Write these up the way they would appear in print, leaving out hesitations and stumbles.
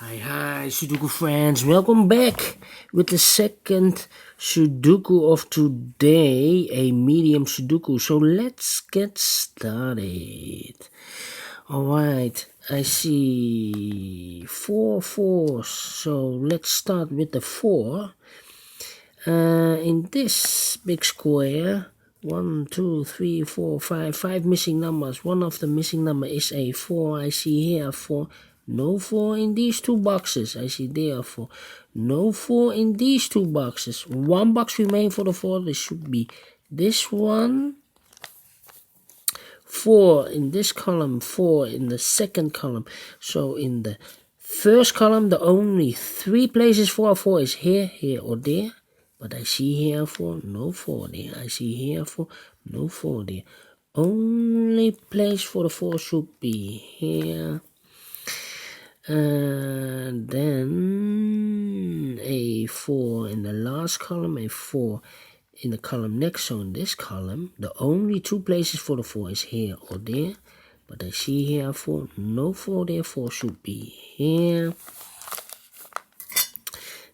Hi, Sudoku friends. Welcome back with the second Sudoku of today, a medium Sudoku. So let's get started. Alright, I see 4 fours. So let's start with the 4. In this big square, 1, 2, 3, 4, 5, 5 missing numbers. One of the missing number is a 4. I see here 4. No 4 in these two boxes. I see there 4. No 4 in these two boxes. One box remains for the 4. This should be this one. 4 in this column, 4 in the second column. So in the first column, the only 3 places for a 4 is here, here, or there. But I see here 4, no 4 there. I see here 4, no 4 there. Only place for the 4 should be here. Then a 4 in the last column, a 4 in the column next. So in this column, the only 2 places for the 4 is here or there. But I see here 4, no 4 there, 4 should be here.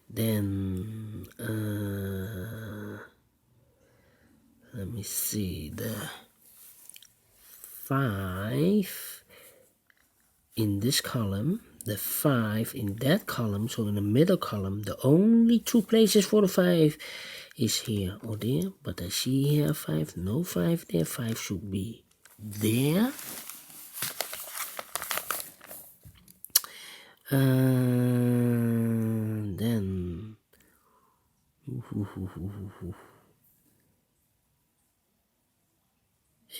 Then, let me see, the 5 in this column, the 5 in that column, so in the middle column, the only 2 places for the 5 is here or there. But I see here 5, no 5 there, 5 should be there. Then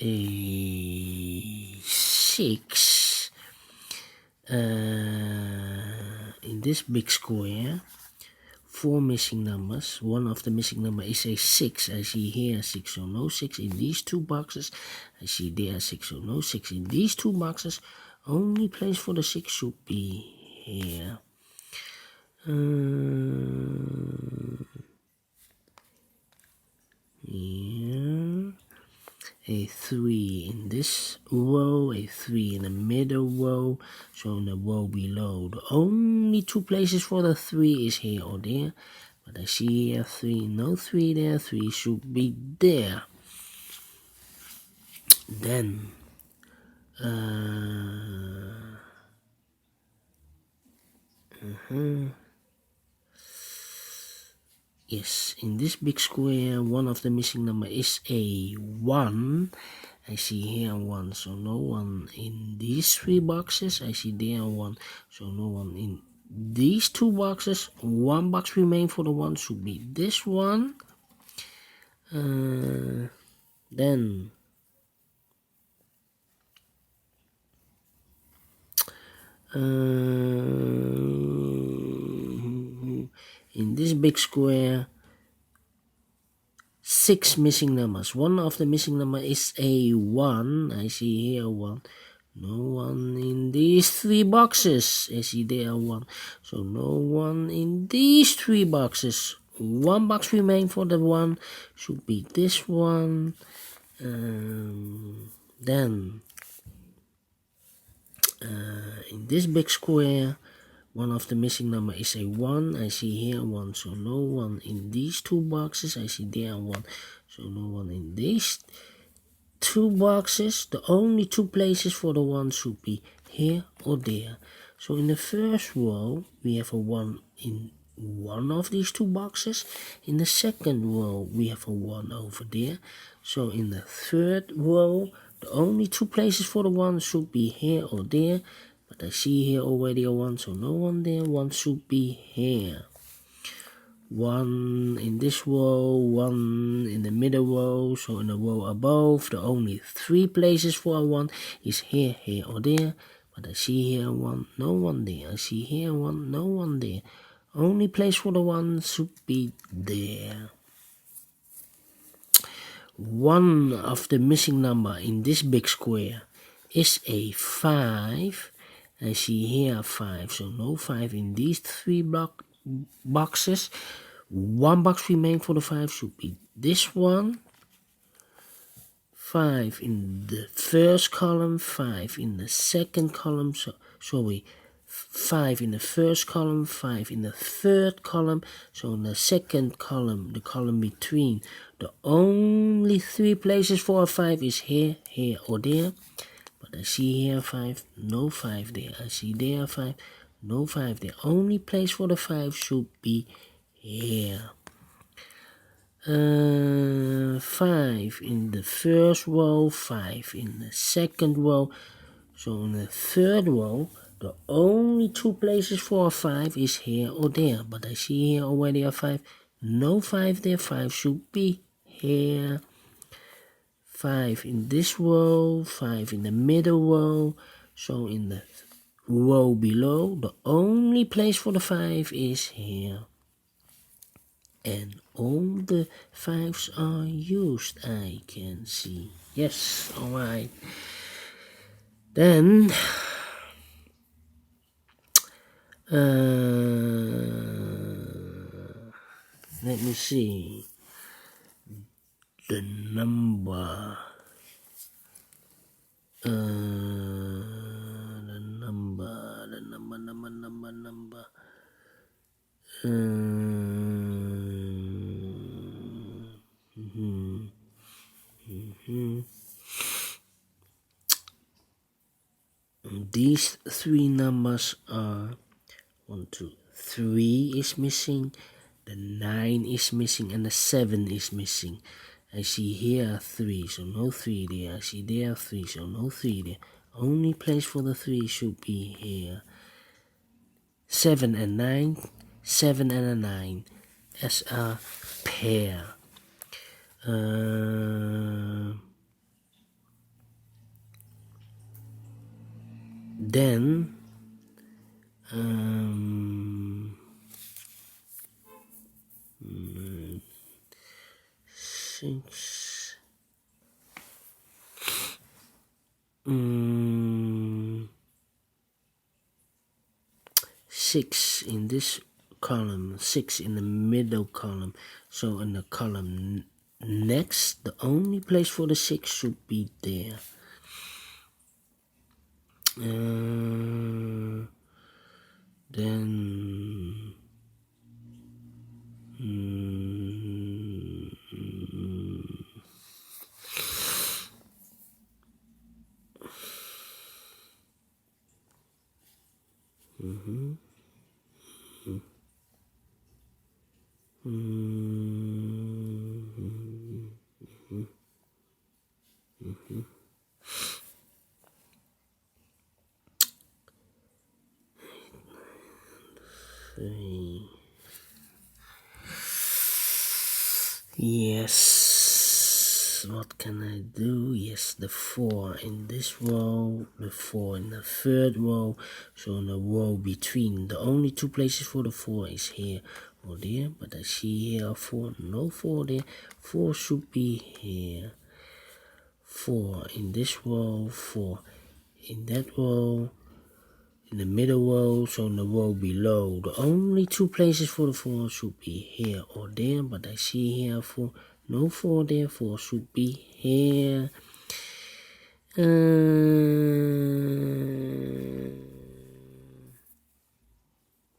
a 6 in this big square, 4 missing numbers. One of the missing number is a 6. I see here 6, so no 6 in these two boxes. I see there 6, so no 6 in these two boxes. Only place for the 6 should be here. Here. A 3 in this row, a 3 in the middle row, so in the row below, the only 2 places for the 3 is here or there. But I see here 3, no 3 there, 3 should be there. Then yes, in this big square, one of the missing number is a 1. I see here 1, so no 1 in these 3 boxes. I see there 1, so no 1 in these 2 boxes. 1 box remains for the 1, should be this one. Then in this big square, 6 missing numbers. One of the missing number is a 1. I see here 1. No 1 in these 3 boxes. I see there 1. So no 1 in these 3 boxes. 1 box remains for the 1. Should be this one. Then in this big square, one of the missing number is a 1. I see here 1, so no 1 in these 2 boxes. I see there 1, so no 1 in these 2 boxes. The only 2 places for the 1 should be here or there. So in the first row, we have a 1 in one of these 2 boxes. In the second row, we have a 1 over there. So in the third row, the only 2 places for the 1 should be here or there. But I see here already a 1, so no 1 there. 1 should be here. 1 in this row, 1 in the middle row. So in the row above, the only 3 places for a 1 is here, here, or there. But I see here 1, no 1 there. I see here 1, no 1 there. Only place for the 1 should be there. One of the missing number in this big square is a 5. I see here 5, so no 5 in these 3 boxes. 1 box remains for the 5, should be this one. 5 in the first column, 5 in the second column, 5 5 in the first column, 5 in the third column. So in the second column, the column between, the only 3 places for a 5 is here, here or there. But I see here 5, no 5 there. I see there 5, no 5 there. Only place for the 5 should be here. 5 in the first row, 5 in the second row. So in the third row, the only 2 places for a 5 is here or there. But I see here already a 5. No 5 there. 5 should be here. 5 in this row. 5 in the middle row. So in the row below, the only place for the 5 is here. And all the 5s are used, I can see. Yes, alright. Then let me see the number. The number. These 3 numbers are 1, 2, 3 is missing, the 9 is missing, and the 7 is missing. I see here 3, so no 3 there. I see there 3, so no 3 there. Only place for the 3 should be here. 7 and 9, 7 and a 9 as a pair. Then 6 6 in this column, 6 in the middle column. So in the column next, the only place for the 6 should be there. Then yes, what can I do? Yes, the 4 in this row, the 4 in the third row. So in the row between, the only 2 places for the 4 is here or there. But I see here a 4, no 4 there. 4 should be here. 4 in this row, 4 in that row. In the middle row, so in the row below, the only 2 places for the 4 should be here or there. But I see here 4, no 4 there. 4 should be here.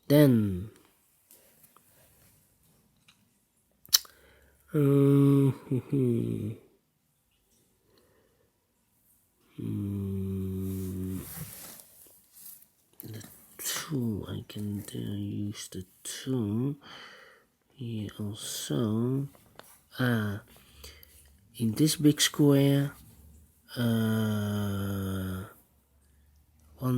Then the 2, I can use the 2 here also. In this big square, 1,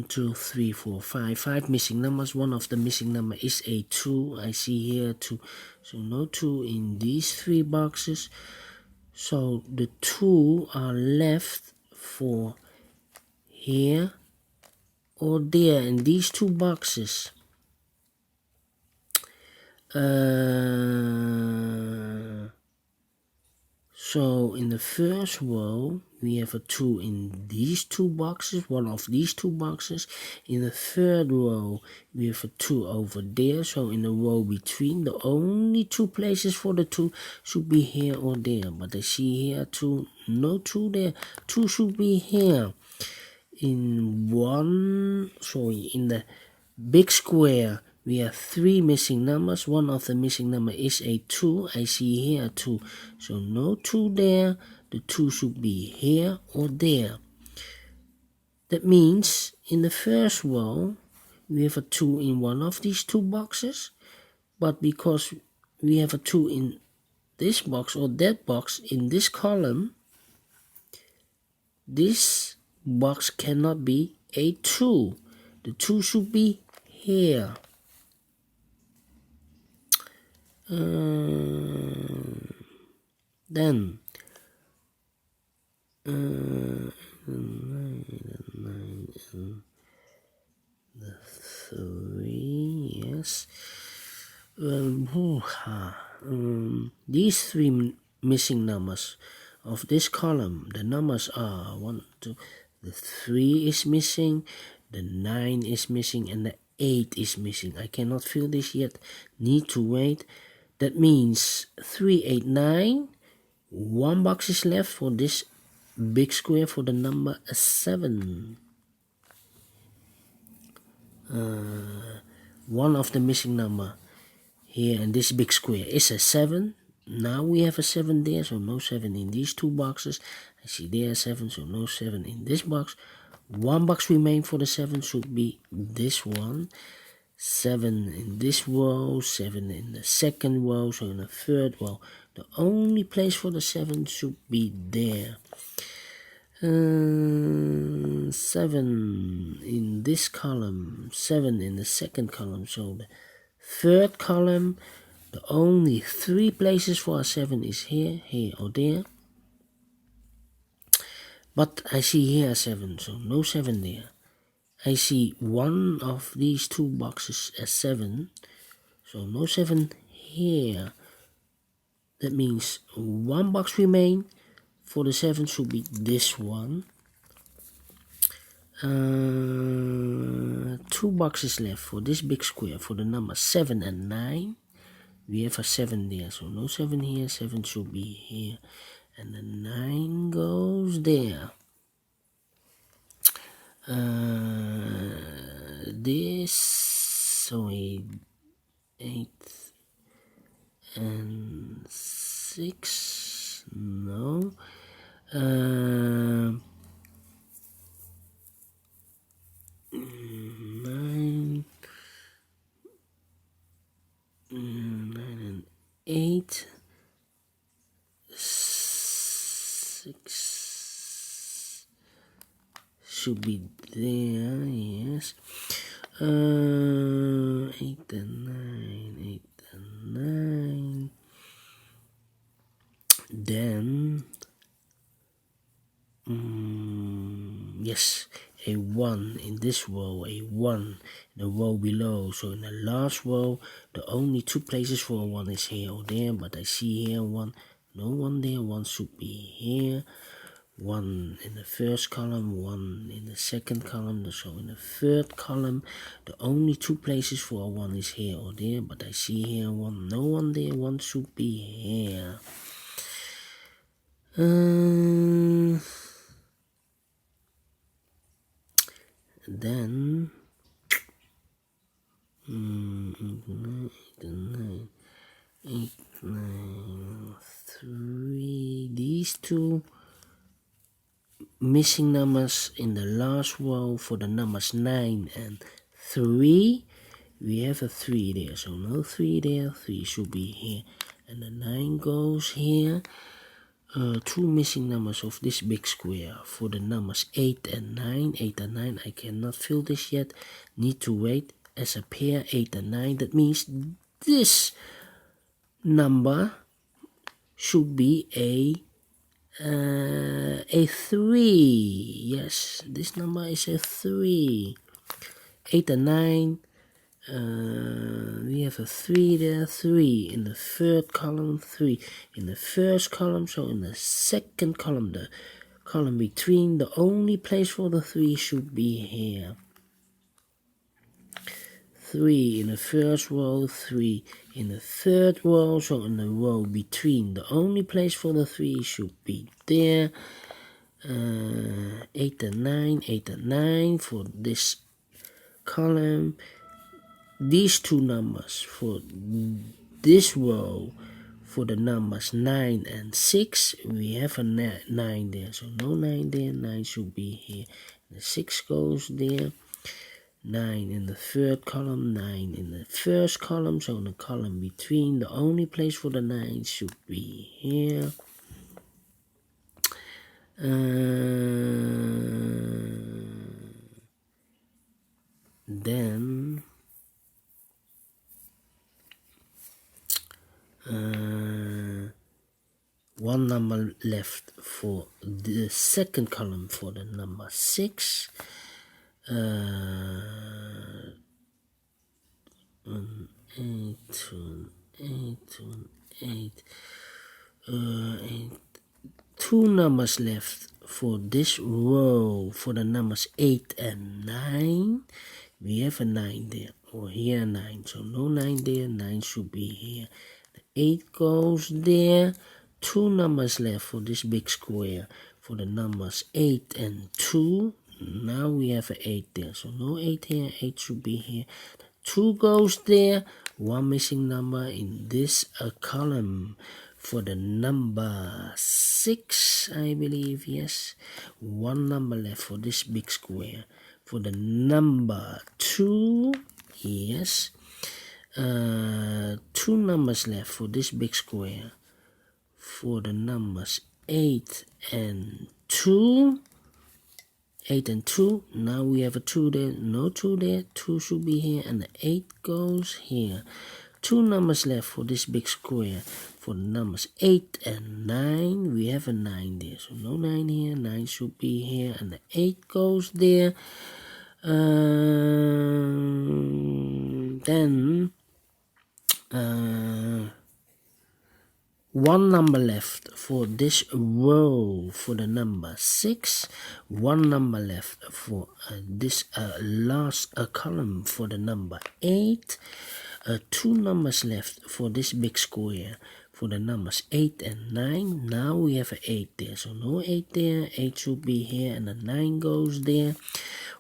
2, 3, 4, 5. 5 missing numbers. One of the missing number is a 2. I see here 2. So no 2 in these 3 boxes. So the 2 are left for here or there in these 2 boxes. So in the first row, we have a 2 in these 2 boxes, one of these 2 boxes. In the third row, we have a 2 over there. So in the row between, the only 2 places for the 2 should be here or there. But I see here 2, no 2 there. 2 should be here. In the big square, we have 3 missing numbers. One of the missing number is a 2. I see here a 2. So no 2 there. The 2 should be here or there. That means in the first row, we have a 2 in one of these 2 boxes. But because we have a 2 in this box or that box in this column, this box cannot be a 2. The 2 should be here. Then the 3, yes. These 3 missing numbers of this column, the numbers are 1, 2, the 3 is missing, the 9 is missing, and the 8 is missing. I cannot fill this yet, need to wait. That means 3, 8, 9. 1 box is left for this big square for the number 7. One of the missing number here in this big square is a 7. Now we have a 7 there, so no 7 in these 2 boxes. I see there a 7, so no 7 in this box. 1 box remains for the 7 should be this one. 7 in this row, 7 in the second row, so in the third row. The only place for the 7 should be there. 7 in this column, 7 in the second column, so the third column, the only 3 places for a 7 is here, here or there. But I see here a 7, so no 7 there. I see one of these 2 boxes as 7, so no 7 here. That means 1 box remain for the 7 should be this one. 2 boxes left for this big square for the number 7 and 9. We have a 7 there, so no 7 here, 7 should be here. And the 9 goes there. This, so 8 and 6, no. 9 and 8, 6 should be there, yes. 8 and 9, 8 and 9. Then yes, a 1 in this row, a 1 in the row below. So in the last row, the only 2 places for a 1 is here or there, but I see here 1, no 1 there, 1 should be here. 1 in the first column, 1 in the second column, so in the third column, the only 2 places for a 1 is here or there, but I see here 1, no 1 there, 1 should be here. Then 8, 9, 3, these 2 missing numbers in the last row for the numbers 9 and 3. We have a 3 there, so no 3 there, 3 should be here, and the 9 goes here. 2 missing numbers of this big square for the numbers 8 and 9. 8 and 9, I cannot fill this yet, need to wait as a pair, 8 and 9. That means this number should be a 3. Yes, this number is a 3. 8 and 9. We have a 3 there, 3 in the third column, 3 in the first column, so in the second column, the column between, the only place for the 3 should be here. 3 in the first row, 3 in the third row, so in the row between, the only place for the 3 should be there. 8 and 9, 8 and 9 for this column. these two numbers for this row. For the numbers 9 and 6, we have a 9 there, so no 9 there, 9 should be here. The 6 goes there, 9 in the third column, 9 in the first column, so in the column between, the only place for the 9 should be here. Then one number left for the second column for the number 6. 8, 2 numbers left for this row for the numbers 8 and 9. We have a 9 there, or here 9, so no 9 there, 9 should be here. The 8 goes there. 2 numbers left for this big square for the numbers 8 and 2. Now we have an 8 there, so no 8 here, 8 should be here. 2 goes there, 1 missing number in this column for the number 6, I believe, yes. 1 number left for this big square. For the number 2, yes. 2 numbers left for this big square. For the numbers 8 and 2. 8 and 2, now we have a 2 there, no 2 there, 2 should be here, and the 8 goes here. 2 numbers left for this big square. For the numbers 8 and 9, we have a 9 there, so no 9 here, 9 should be here, and the 8 goes there. Then 1 number left for this row for the number 6. 1 number left for this last column for the number 8. 2 numbers left for this big square for the numbers 8 and 9. Now we have an 8 there, so no 8 there, 8 should be here, and the 9 goes there.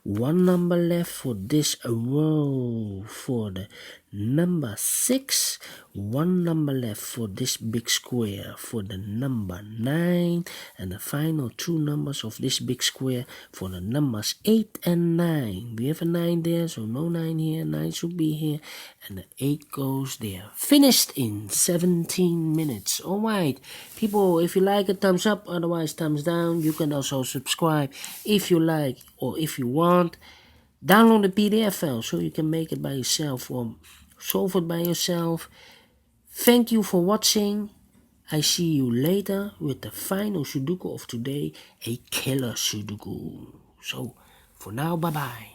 1 number left for this row for the number 6. 1 number left for this big square for the number 9, and the final 2 numbers of this big square for the numbers 8 and 9. We have a 9 there, so no 9 here, 9 should be here, and the 8 goes there. Finished in 17 minutes. Alright, people, if you like it, thumbs up, otherwise thumbs down. You can also subscribe if you like, or if you want, download the PDF file so you can make it by yourself or solve it by yourself. Thank you for watching. I see you later with the final Sudoku of today, a killer Sudoku. So, for now, bye-bye.